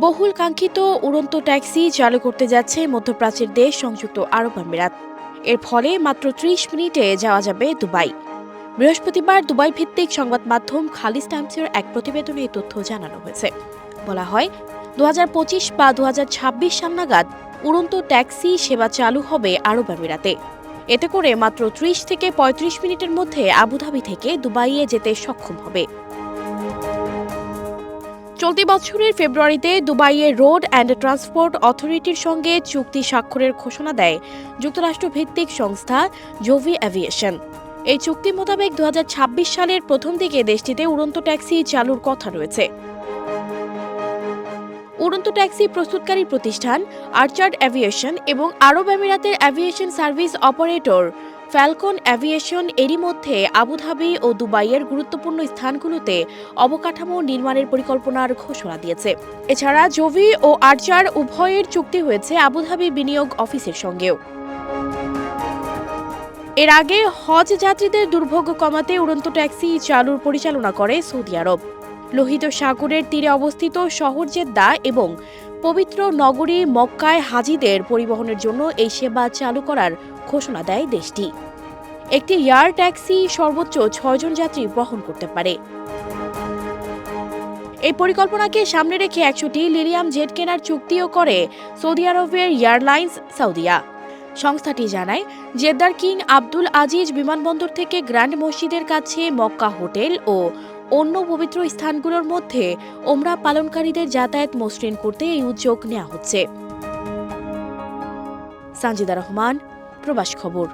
বহুল কাঙ্ক্ষিত উড়ন্ত ট্যাক্সি চালু করতে যাচ্ছে মধ্যপ্রাচ্যের দেশ সংযুক্ত আরব আমিরাত। এর ফলে মাত্র ৩০ মিনিটে যাওয়া যাবে দুবাই। বৃহস্পতিবার দুবাই ভিত্তিক সংবাদ মাধ্যম খালিজ টাইমসের এক প্রতিবেদনে এই তথ্য জানানো হয়েছে। বলা হয়, ২০২৫ বা ২০২৬ সাল নাগাদ উড়ন্ত ট্যাক্সি সেবা চালু হবে আরব আমিরাতে। এতে করে মাত্র ৩০ থেকে ৩৫ মিনিটের মধ্যে আবুধাবি থেকে দুবাইয়ে যেতে সক্ষম হবে। চলতি বছরের ফেব্রুয়ারিতে দুবাইয়ের রোড অ্যান্ড ট্রান্সপোর্ট অথরিটির সঙ্গে চুক্তি স্বাক্ষরের ঘোষণা দেয় যুক্তরাষ্ট্র ভিত্তিক সংস্থা জোভি অ্যাভিয়েশন। এই চুক্তি মোতাবেক ২০২৬ সালের প্রথম দিকে দেশটিতে উড়ন্ত ট্যাক্সি চালুর কথা রয়েছে। উড়ন্ত ট্যাক্সি প্রস্তুতকারী প্রতিষ্ঠান আর্চার্ড অ্যাভিয়েশন এবং আরব আমিরাতের aviation service operator Falcon aviation এরই মধ্যে আবুধাবি ও দুবাইয়ের গুরুত্বপূর্ণ স্থানগুলোতে অবকাঠামো নির্মাণের পরিকল্পনার ঘোষণা দিয়েছে। এছাড়া জোভি ও আর্চার উভয়ের চুক্তি হয়েছে আবুধাবি বিনিয়োগ অফিসের সঙ্গেও। এর আগে হজ যাত্রীদের দুর্ভোগ কমাতে উড়ন্ত ট্যাক্সি চালুর পরিচালনা করে সৌদি আরব। লোহিত সাগরের তীরে অবস্থিত শহর জেদ্দা এবং পবিত্র নগরী মক্কায় হাজিদের পরিবহনের জন্য এই সেবা চালু করার ঘোষণা দেয় দেশটি। একটি এয়ার ট্যাক্সি সর্বোচ্চ ৬ জন যাত্রী বহন করতে পারে। এই পরিকল্পনাকে সামনে রেখে ১০০টি লিলিয়াম জেট কেনার চুক্তিও করে সৌদি আরবের এয়ারলাইন্স সাউদিয়া। সংস্থাটি জানায়, জেদ্দার কিং আব্দুল আজিজ বিমানবন্দর থেকে গ্র্যান্ড মসজিদের কাছে মক্কা হোটেল ও অন্য পবিত্র স্থানগুলোর মধ্যে ওমরা পালনকারীদের যাতায়াত মসৃণ করতে এই উদ্যোগ নেওয়া হচ্ছে। সানজিদা রহমান, প্রবাস খবর।